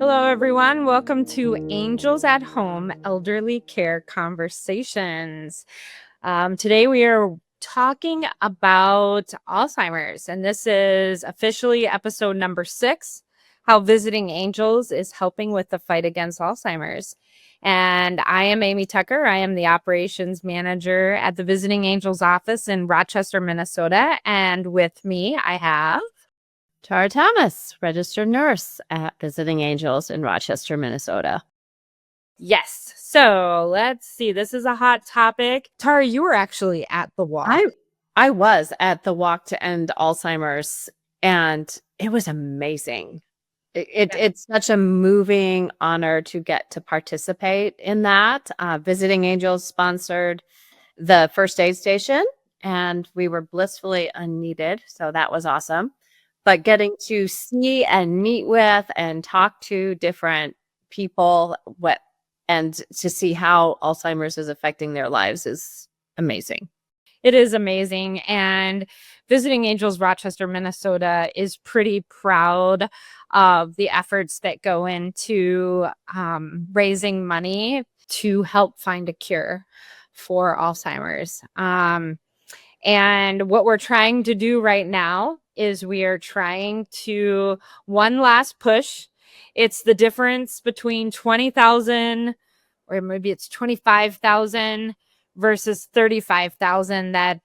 Hello, everyone. Welcome to Angels at Home Elderly Care Conversations. Today, we are talking about Alzheimer's, and this is officially episode number 6, How Visiting Angels is Helping with the Fight Against Alzheimer's. And I am Aimee Tucker. I am the operations manager at the Visiting Angels office in Rochester, Minnesota. And with me, I have Tara Thomas, registered nurse at Visiting Angels in Rochester, Minnesota. Yes. So let's see. This is a hot topic. Tara, you were actually at the walk. I was at the Walk to End Alzheimer's, and it was amazing. It's such a moving honor to get to participate in that. Visiting Angels sponsored the first aid station, and we were blissfully unneeded, so that was awesome. But getting to see and meet with and talk to different people and to see how Alzheimer's is affecting their lives is amazing. It is amazing. And Visiting Angels Rochester, Minnesota is pretty proud of the efforts that go into raising money to help find a cure for Alzheimer's. And what we're trying to do right now is we are trying to one last push. It's the difference between 20,000 or maybe it's 25,000 versus 35,000 that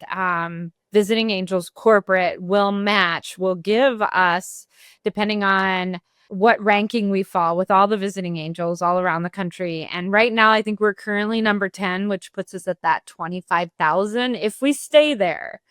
Visiting Angels corporate will give us, depending on what ranking we fall with all the Visiting Angels all around the country. And right now, I think we're currently number 10, which puts us at that 25,000 if we stay there.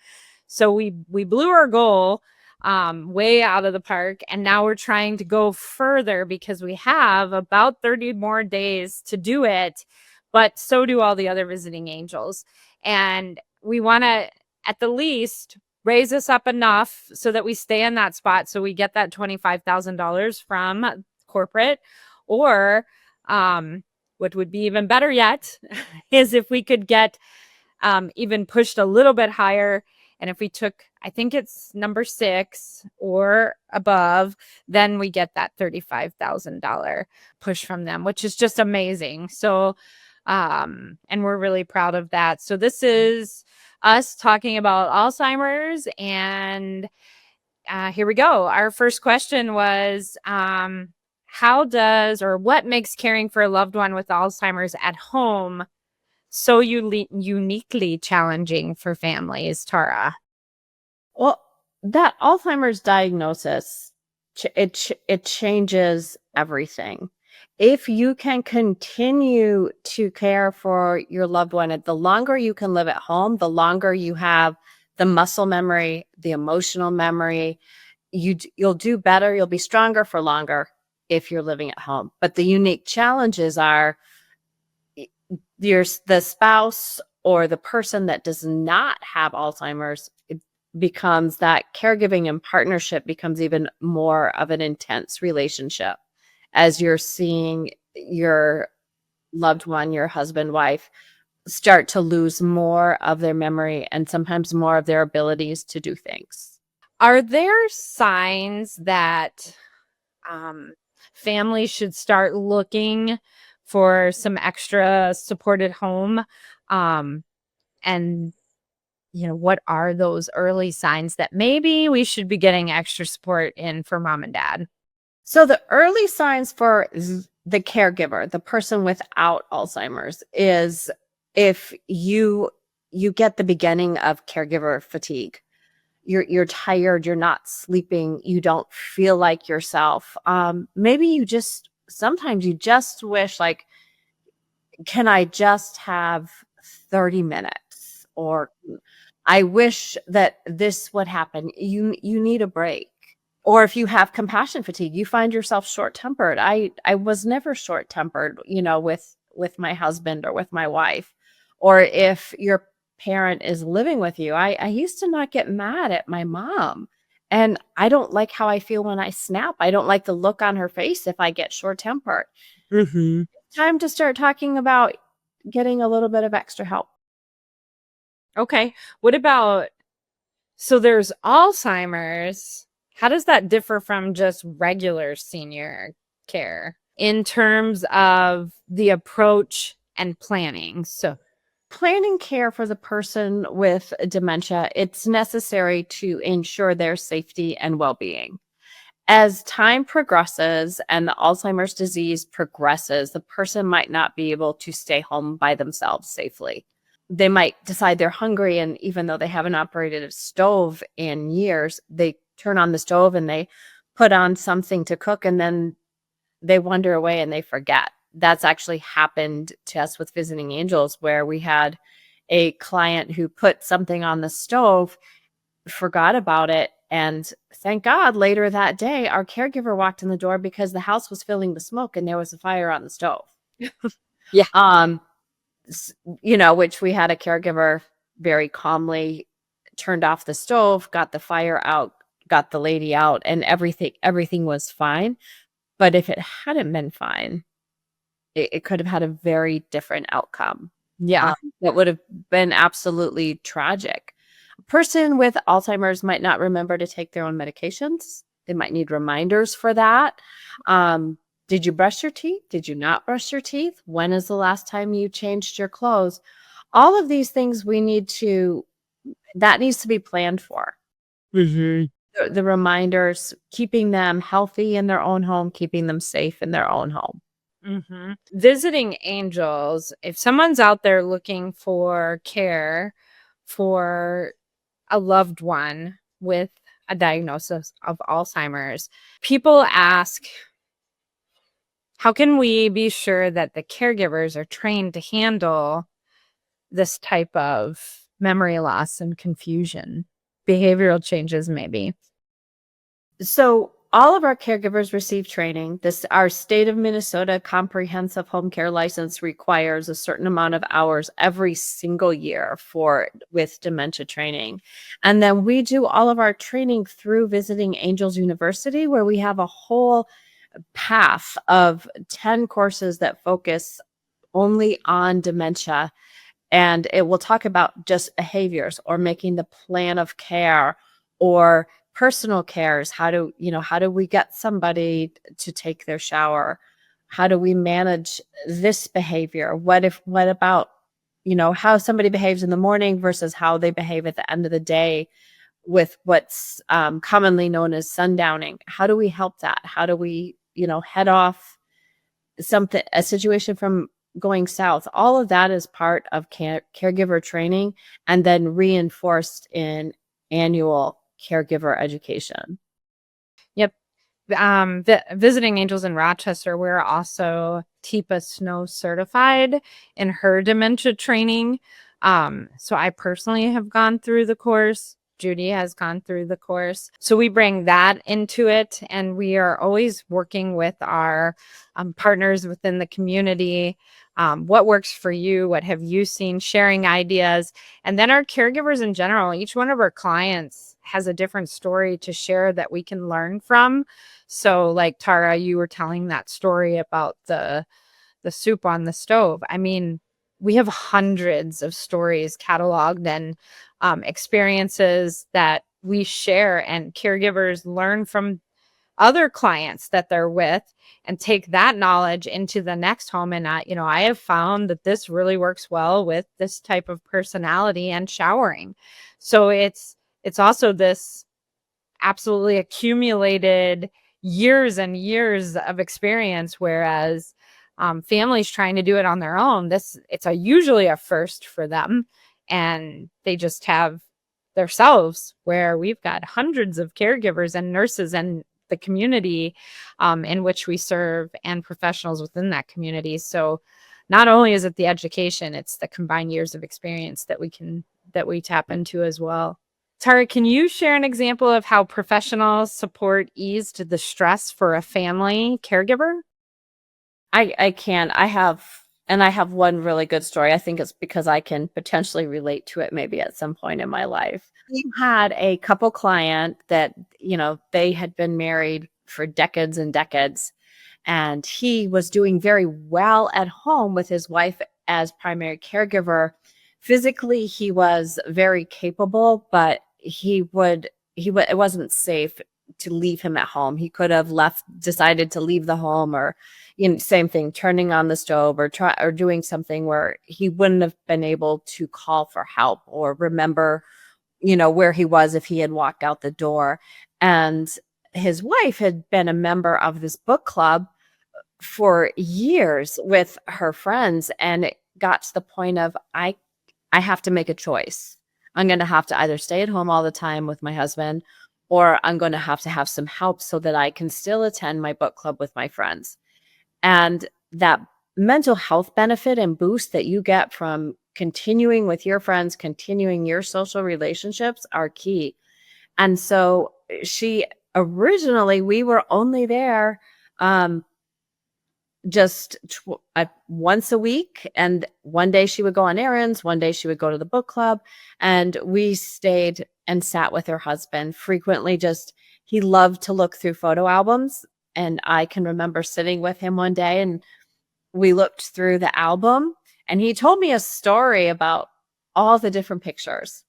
So we blew our goal way out of the park. And now we're trying to go further because we have about 30 more days to do it. But so do all the other Visiting Angels. And we want to, at the least, raise us up enough so that we stay in that spot. So we get that $25,000 from corporate, or what would be even better yet is if we could get even pushed a little bit higher. And if we took, I think it's number 6 or above, then we get that $35,000 push from them, which is just amazing. So, and we're really proud of that. So this is us talking about Alzheimer's, and here we go. Our first question was, how does or what makes caring for a loved one with Alzheimer's at home so uniquely challenging for families, Tara? Well, that Alzheimer's diagnosis, it changes everything. If you can continue to care for your loved one, the longer you can live at home, the longer you have the muscle memory, the emotional memory, you'll do better, you'll be stronger for longer if you're living at home. But the unique challenges are the spouse or the person that does not have Alzheimer's, it becomes that caregiving and partnership becomes even more of an intense relationship as you're seeing your loved one, your husband, wife, start to lose more of their memory and sometimes more of their abilities to do things. Are there signs that families should start looking for some extra support at home? And, what are those early signs that maybe we should be getting extra support in for mom and dad? So the early signs for the caregiver, the person without Alzheimer's, is if you get the beginning of caregiver fatigue. You're tired, you're not sleeping, you don't feel like yourself. Maybe sometimes you just wish, like, can I just have 30 minutes? Or I wish that this would happen. You need a break. Or if you have compassion fatigue, you find yourself short-tempered. I was never short-tempered, with my husband or with my wife. Or if your parent is living with you, I used to not get mad at my mom. And I don't like how I feel when I snap. I don't like the look on her face if I get short-tempered. Mm-hmm. It's time to start talking about getting a little bit of extra help. Okay. What about, so there's Alzheimer's. How does that differ from just regular senior care in terms of the approach and planning. So planning care for the person with dementia, it's necessary to ensure their safety and well-being. As time progresses and the Alzheimer's disease progresses, the person might not be able to stay home by themselves safely. They might decide they're hungry, and even though they haven't operated a stove in years, they turn on the stove and they put on something to cook, and then they wander away and they forget. That's actually happened to us with Visiting Angels, where we had a client who put something on the stove, forgot about it, and thank God later that day, our caregiver walked in the door because the house was filling with smoke and there was a fire on the stove. Yeah. Which we had a caregiver very calmly turned off the stove, got the fire out, got the lady out, and everything was fine. But if it hadn't been fine, it could have had a very different outcome. Yeah. That would have been absolutely tragic. A person with Alzheimer's might not remember to take their own medications. They might need reminders for that. Did you brush your teeth? Did you not brush your teeth? When is the last time you changed your clothes? All of these things that needs to be planned for. The reminders, keeping them healthy in their own home, keeping them safe in their own home. Mm-hmm. Visiting Angels, if someone's out there looking for care for a loved one with a diagnosis of Alzheimer's, people ask, how can we be sure that the caregivers are trained to handle this type of memory loss and confusion, behavioral changes maybe? So all of our caregivers receive training. Our state of Minnesota comprehensive home care license requires a certain amount of hours every single year with dementia training. And then we do all of our training through Visiting Angels University, where we have a whole path of 10 courses that focus only on dementia. And it will talk about just behaviors or making the plan of care or personal cares. How do we get somebody to take their shower? How do we manage this behavior? What about, how somebody behaves in the morning versus how they behave at the end of the day with what's commonly known as sundowning? How do we help that? How do we, head off a situation from going south? All of that is part of caregiver training and then reinforced in annual caregiver education. Yep. Visiting Angels in Rochester, we're also TIPA Snow certified in her dementia training. So I personally have gone through the course. Judy has gone through the course. So we bring that into it, and we are always working with our partners within the community. What works for you? What have you seen? Sharing ideas. And then our caregivers in general, each one of our clients has a different story to share that we can learn from. So like Tara, you were telling that story about the soup on the stove. I mean, we have hundreds of stories cataloged and experiences that we share, and caregivers learn from other clients that they're with and take that knowledge into the next home. And I have found that this really works well with this type of personality and showering. So it's also this absolutely accumulated years and years of experience, whereas families trying to do it on their own, it's usually a first for them, and they just have themselves, where we've got hundreds of caregivers and nurses and the community in which we serve and professionals within that community. So not only is it the education, it's the combined years of experience that we tap into as well. Tara, can you share an example of how professional support eased the stress for a family caregiver? I can. I have one really good story. I think it's because I can potentially relate to it maybe at some point in my life. We had a couple client that, they had been married for decades and decades, and he was doing very well at home with his wife as primary caregiver. Physically, he was very capable, but it wasn't safe to leave him at home. He could have decided to leave the home, or same thing, turning on the stove or doing something where he wouldn't have been able to call for help or remember, where he was if he had walked out the door. And his wife had been a member of this book club for years with her friends, and it got to the point of I have to make a choice. I'm going to have to either stay at home all the time with my husband, or I'm going to have some help so that I can still attend my book club with my friends. And that mental health benefit and boost that you get from continuing with your friends, continuing your social relationships are key. And so we were only there just once a week. And one day she would go on errands, one day she would go to the book club. And we stayed and sat with her husband frequently. He loved to look through photo albums. And I can remember sitting with him one day, and we looked through the album, and he told me a story about all the different pictures.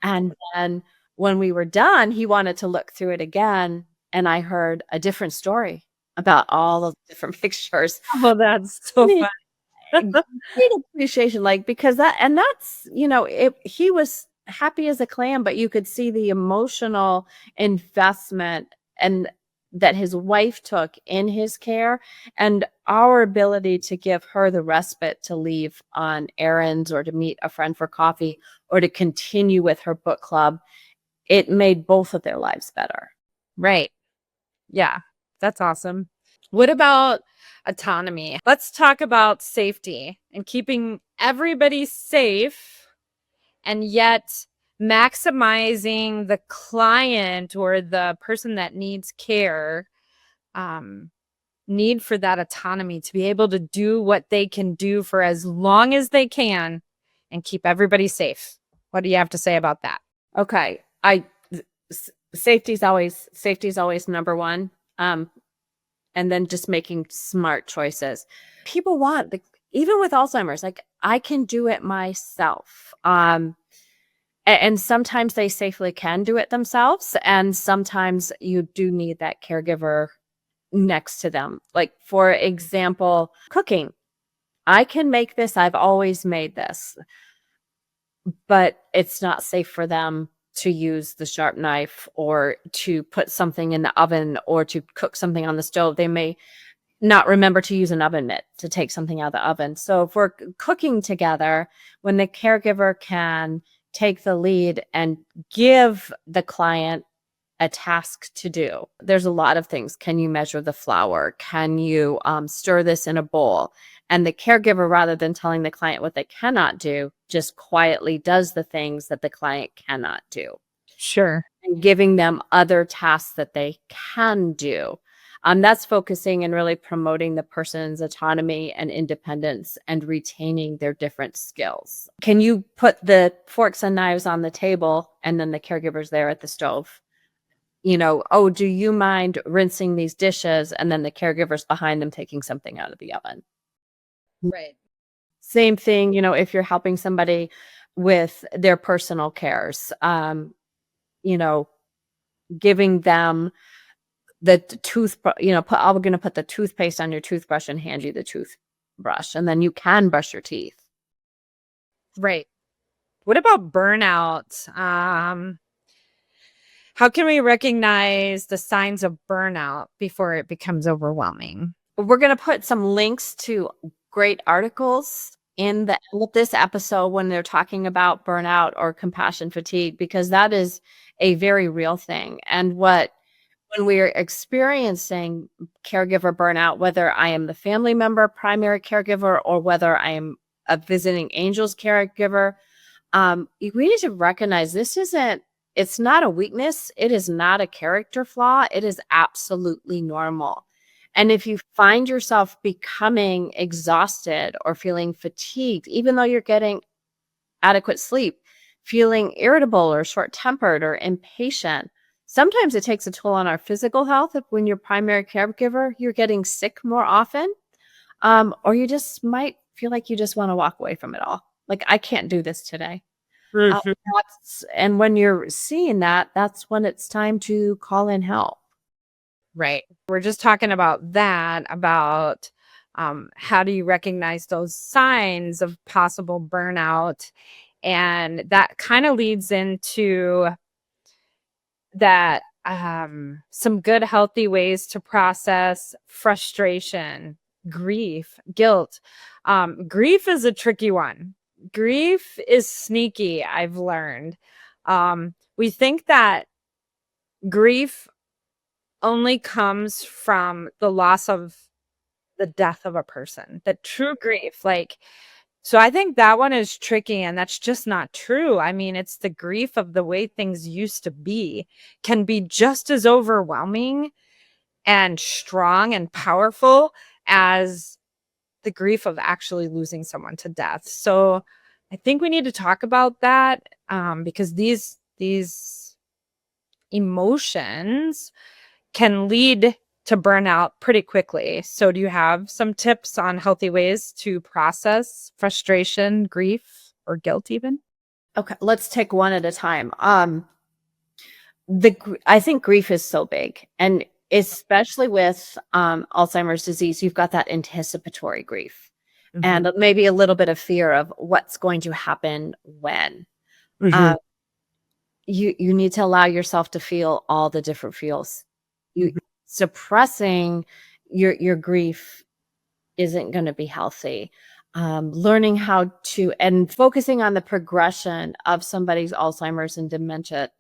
And then when we were done, he wanted to look through it again. And I heard a different story about all of the different pictures. Oh, that's so fun. Great appreciation, because that's, he was happy as a clam, but you could see the emotional investment and that his wife took in his care, and our ability to give her the respite to leave on errands or to meet a friend for coffee or to continue with her book club. It made both of their lives better. Right. Yeah, that's awesome. What about autonomy? Let's talk about safety and keeping everybody safe, and yet maximizing the client or the person that needs care need for that autonomy to be able to do what they can do for as long as they can and keep everybody safe. What do you have to say about that? Okay. Safety's always number one. And then just making smart choices. People want, even with Alzheimer's, I can do it myself. And sometimes they safely can do it themselves. And sometimes you do need that caregiver next to them. For example, cooking. I can make this. I've always made this, but it's not safe for them to use the sharp knife or to put something in the oven or to cook something on the stove. They may not remember to use an oven mitt to take something out of the oven. So if we're cooking together, when the caregiver can take the lead and give the client a task to do, there's a lot of things. Can you measure the flour? Can you stir this in a bowl? And the caregiver, rather than telling the client what they cannot do, just quietly does the things that the client cannot do. Sure. And giving them other tasks that they can do. That's focusing and really promoting the person's autonomy and independence and retaining their different skills. Can you put the forks and knives on the table and then the caregiver's there at the stove? Oh, do you mind rinsing these dishes? And then the caregiver's behind them taking something out of the oven. Right. Same thing, if you're helping somebody with their personal cares, giving them the I'm going to put the toothpaste on your toothbrush and hand you the toothbrush, and then you can brush your teeth. Right. What about burnout? How can we recognize the signs of burnout before it becomes overwhelming? We're going to put some links to great articles in this episode when they're talking about burnout or compassion fatigue, because that is a very real thing. And when we're experiencing caregiver burnout, whether I am the family member, primary caregiver, or whether I am a visiting angels caregiver, we need to recognize it's not a weakness. It is not a character flaw. It is absolutely normal. And if you find yourself becoming exhausted or feeling fatigued, even though you're getting adequate sleep, feeling irritable or short-tempered or impatient, sometimes it takes a toll on our physical health. If when you're primary caregiver, you're getting sick more often, or you just might feel like you just want to walk away from it all. I can't do this today. And when you're seeing that, that's when it's time to call in help. Right. We're just talking about that, about how do you recognize those signs of possible burnout? And that kind of leads into that some good, healthy ways to process frustration, grief, guilt. Grief is a tricky one. Grief is sneaky, I've learned. We think that grief only comes from the loss of the death of a person, that true grief. Like, so I think that one is tricky, and that's just not true. I mean, it's the grief of the way things used to be can be just as overwhelming and strong and powerful as the grief of actually losing someone to death. So I think we need to talk about that, because these emotions can lead to burnout pretty quickly. So do you have some tips on healthy ways to process frustration, grief, or guilt even? Okay, let's take one at a time. I think grief is so big, and especially with Alzheimer's disease, you've got that anticipatory grief Mhm. and maybe a little bit of fear of what's going to happen when. Mhm. Uh, you need to allow yourself to feel all the different feels. You Mhm. suppressing your grief isn't going to be healthy. Learning how to and focusing on the progression of somebody's Alzheimer's and dementia,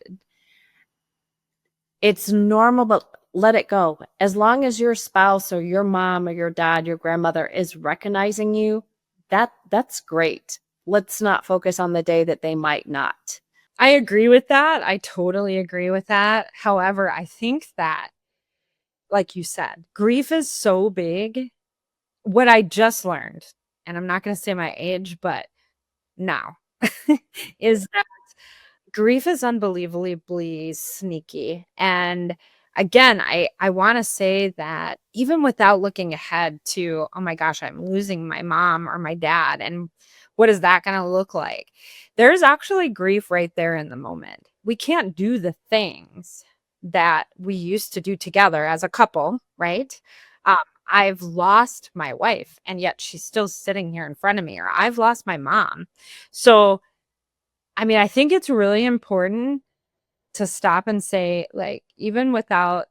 it's normal, but let it go. As long as your spouse or your mom or your dad, your grandmother is recognizing you, that's great. Let's not focus on the day that they might not. I agree with that. I totally agree with that. However, I think that, like you said, grief is so big. What I just learned, and I'm not going to say my age, but now, is grief is unbelievably sneaky. And again, I want to say that even without looking ahead to, oh my gosh, I'm losing my mom or my dad, and what is that going to look like? There's actually grief right there in the moment. We can't do the things that we used to do together as a couple, right? Um, I've lost my wife, and yet she's still sitting here in front of me, or I've lost my mom. So, I mean, I think it's really important to stop and say, like, even without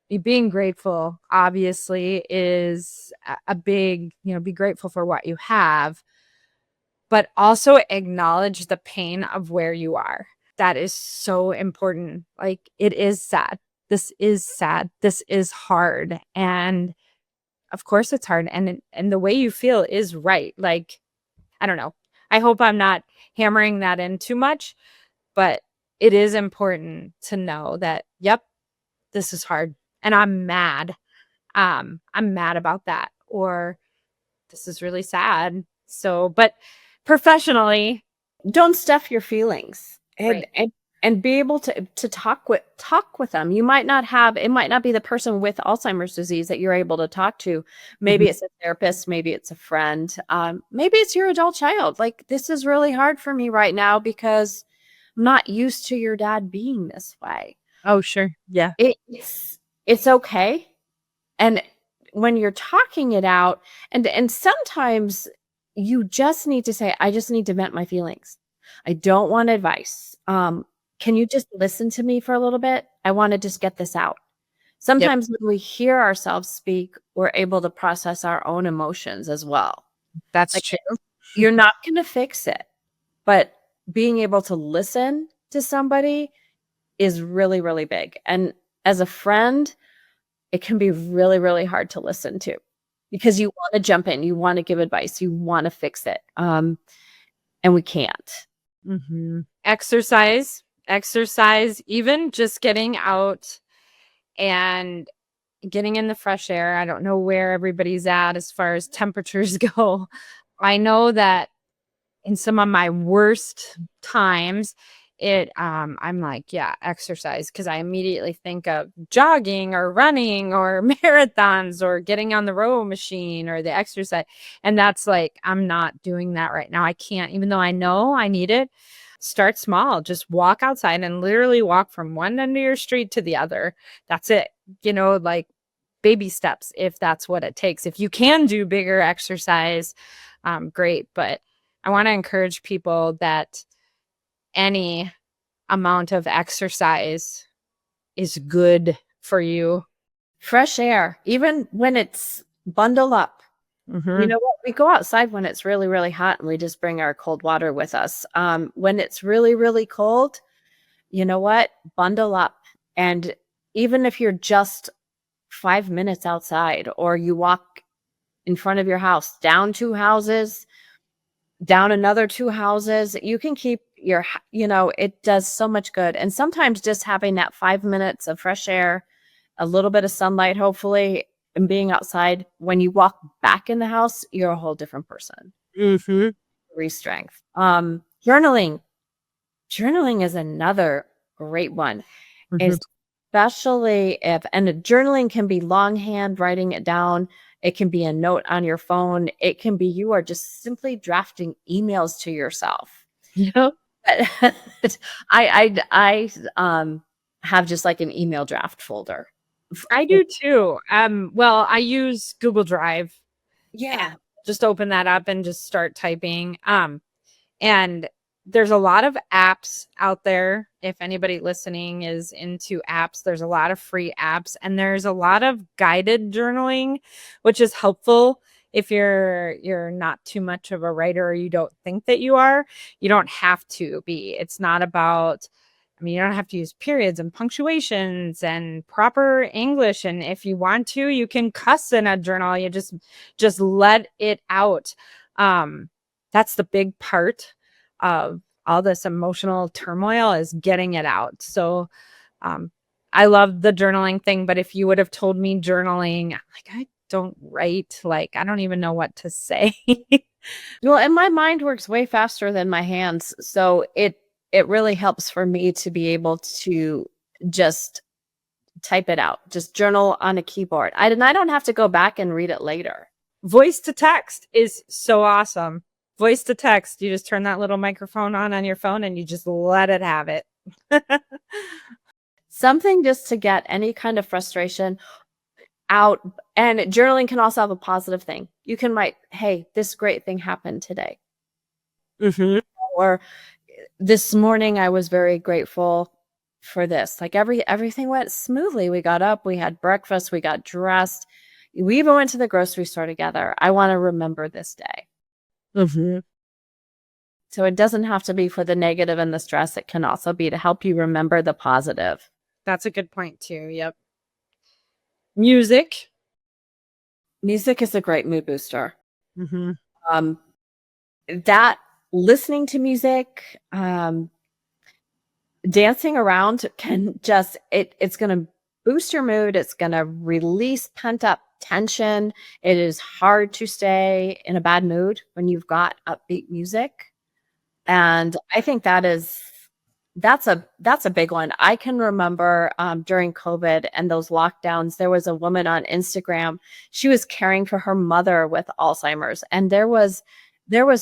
you being grateful, obviously, is a big, be grateful for what you have, but also acknowledge the pain of where you are. That is so important. Like, it is sad. This is sad. This is hard. And of course it's hard. And the way you feel is right. Like, I don't know. I hope I'm not hammering that in too much, but it is important to know that, yep, this is hard and I'm mad. I'm mad about that, or this is really sad. So, but professionally, Don't stuff your feelings, right. and be able to talk with them. You might not have it might not be the person with Alzheimer's disease that you're able to talk to. Mhm. Maybe it's a therapist, maybe it's a friend, maybe it's your adult child. Like, this is really hard for me right now because I'm not used to your dad being this way. Oh, sure. Yeah. It's okay. And when you're talking it out, and sometimes you just need to say, I just need to vent my feelings. I don't want advice. Can you just listen to me for a little bit? I want to just get this out. Yep. Sometimes when we hear ourselves speak, we're able to process our own emotions as well. That's Like, true. you're not going to fix it, but being able to listen to somebody is really, really big. And as a friend, it can be really, really hard to listen to because you wanna jump in, you wanna give advice, you wanna fix it, and we can't. Exercise, even just getting out and getting in the fresh air. I don't know where everybody's at as far as temperatures go. I know that in some of my worst times, I'm like, yeah, exercise, because I immediately think of jogging or running or marathons or getting on the row machine or the exercise. And that's like, I'm not doing that right now. I can't, even though I know I need it. Start small. Just walk outside and literally walk from one end of your street to the other. That's it. like baby steps if that's what it takes. If you can do bigger exercise, great. But I want to encourage people that any amount of exercise is good for you. Fresh air, even when it's bundle up. You know what? We go outside when it's really, really hot and we just bring our cold water with us. When it's really, really cold, you know what? Bundle up. And even if you're just 5 minutes outside, or you walk in front of your house, down 2 houses, down another 2 houses, you can keep it does so much good. And sometimes just having that 5 minutes of fresh air, a little bit of sunlight, hopefully, and being outside, when you walk back in the house, you're a whole different person. Strength. Journaling. Journaling is another great one. Especially and journaling can be longhand, writing it down. It can be a note on your phone. It can be you are just simply drafting emails to yourself. Yep. I have just like an email draft folder. I do too. Well, I use Google Drive. Yeah. Just open that up and just start typing. And there's a lot of apps out there. If anybody listening is into apps, there's a lot of free apps, and there's a lot of guided journaling, which is helpful if you're not too much of a writer or you don't think that you are. You don't have to be. It's not about, you don't have to use periods and punctuations and proper English. And if you want to, you can cuss in a journal. You just let it out. That's the big part of all this emotional turmoil, is getting it out. So I love the journaling thing, but if you would have told me journaling, like, I don't write, like, I don't even know what to say. Well, and my mind works way faster than my hands. So it really helps for me to be able to just type it out, just journal on a keyboard. I don't have to go back and read it later. Voice to text is so awesome. Voice to text. You just turn that little microphone on your phone and you just let it have it. Something just to get any kind of frustration out. And journaling can also have a positive thing. You can write, hey, this great thing happened today. Or this morning I was very grateful for this. Like everything went smoothly. We got up, we had breakfast, we got dressed. We even went to the grocery store together. I want to remember this day. So it doesn't have to be for the negative and the stress. It can also be to help you remember the positive. That's a good point too. Yep. Music. Music is a great mood booster. That listening to music, dancing around can just, it's going to boost your mood. It's going to release pent up tension. It is hard to stay in a bad mood when you've got upbeat music. And I think that's a big one. I can remember during COVID and those lockdowns, there was a woman on Instagram. She was caring for her mother with Alzheimer's, and there was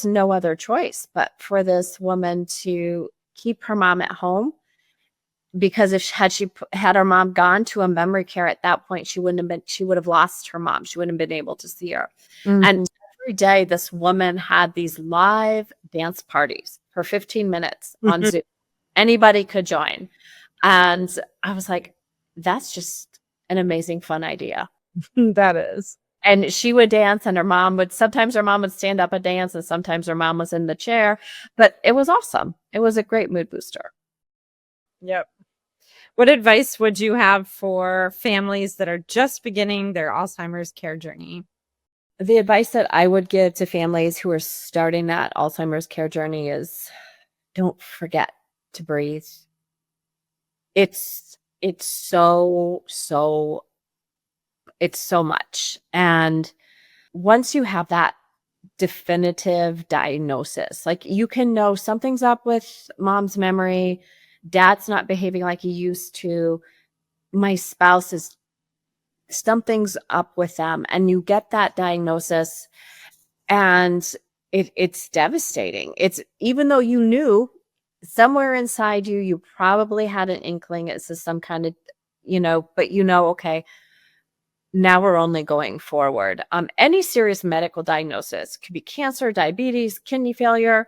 no other choice but for this woman to keep her mom at home, because if she had her mom gone to a memory care at that point, she would have lost her mom. She wouldn't have been able to see her. And every day this woman had these live dance parties for 15 minutes on Zoom. Anybody could join. And I was like, that's just an amazing, fun idea. That is. And she would dance, and sometimes her mom would stand up and dance, and sometimes her mom was in the chair. But it was awesome. It was a great mood booster. Yep. What advice would you have for families that are just beginning their Alzheimer's care journey? The advice that I would give to families who are starting that Alzheimer's care journey is, don't forget to breathe. It's so much. And once you have that definitive diagnosis, like, you can know something's up with mom's memory, dad's not behaving like he used to, my spouse is, something's up with them, and you get that diagnosis, and it's devastating. It's, even though you knew somewhere inside you probably had an inkling it's some kind of but okay, now we're only going forward. Any serious medical diagnosis could be cancer, diabetes, kidney failure,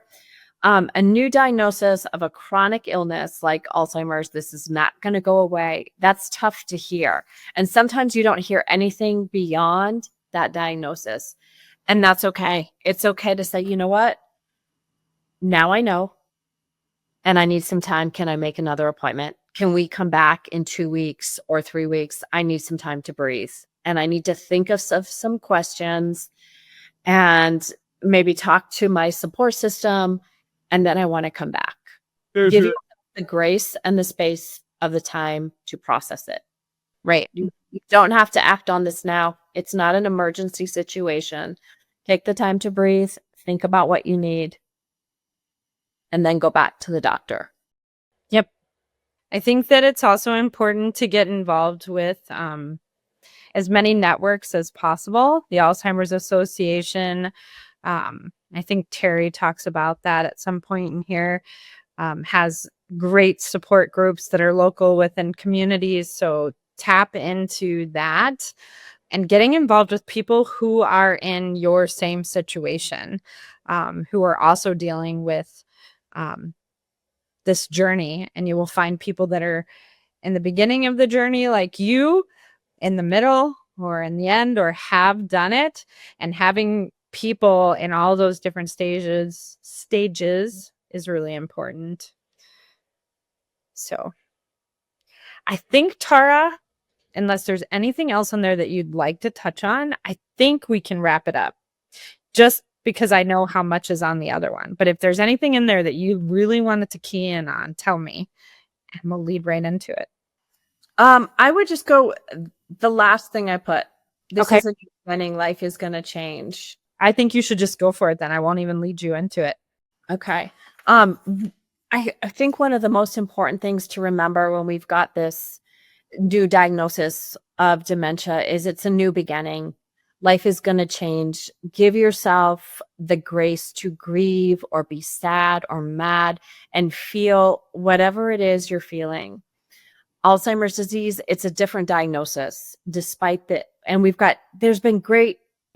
a new diagnosis of a chronic illness like Alzheimer's. This is not going to go away. That's tough to hear. And sometimes you don't hear anything beyond that diagnosis. And that's okay. It's okay to say, you know what? Now I know, and I need some time. Can I make another appointment? Can we come back in 2 weeks or 3 weeks? I need some time to breathe. And I need to think of some questions and maybe talk to my support system. And then I want to come back. Give you the grace and the space of the time to process it. Right. You don't have to act on this now. It's not an emergency situation. Take the time to breathe, think about what you need, and then go back to the doctor. Yep. I think that it's also important to get involved with as many networks as possible. The Alzheimer's Association, I think Terry talks about that at some point in here, has great support groups that are local within communities. So tap into that and getting involved with people who are in your same situation, who are also dealing with this journey. And you will find people that are in the beginning of the journey like you, in the middle, or in the end, or have done it. And having people in all those different stages is really important. So I think, Tara, unless there's anything else on there that you'd like to touch on, I think we can wrap it up, just because I know how much is on the other one. But if there's anything in there that you really wanted to key in on, tell me, and we'll lead right into it. I would just go the last thing I put. This Okay. is a new beginning. Life is going to change. I think you should just go for it then. I won't even lead you into it. Okay. I think one of the most important things to remember when we've got this new diagnosis of dementia is it's a new beginning. Life is going to change. Give yourself the grace to grieve or be sad or mad and feel whatever it is you're feeling. Alzheimer's disease, it's a different diagnosis despite and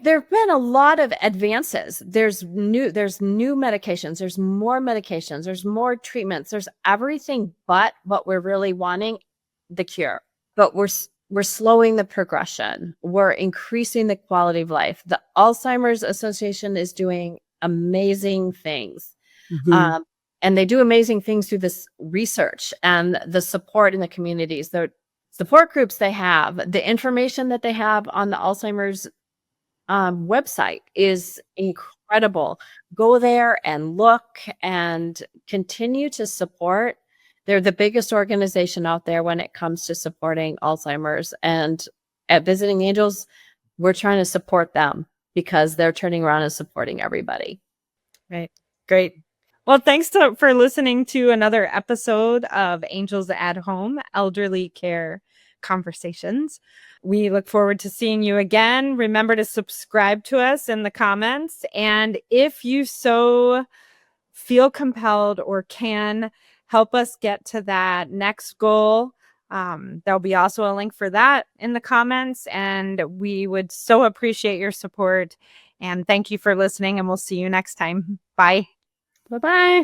there have been a lot of advances. There's new medications, there's more medications, there's more treatments, there's everything but what we're really wanting, the cure. But we're slowing the progression. We're increasing the quality of life. The Alzheimer's Association is doing amazing things. Mm-hmm. And they do amazing things through this research and the support in the communities, the support groups they have, the information that they have on the Alzheimer's website is incredible. Go there and look and continue to support. They're the biggest organization out there when it comes to supporting Alzheimer's. And at Visiting Angels, we're trying to support them because they're turning around and supporting everybody. Right. Great. Well, thanks for listening to another episode of Angels at Home Elderly Care Conversations. We look forward to seeing you again. Remember to subscribe to us in the comments. And if you so feel compelled or can help us get to that next goal, there'll be also a link for that in the comments. And we would so appreciate your support. And thank you for listening. And we'll see you next time. Bye. Bye-bye.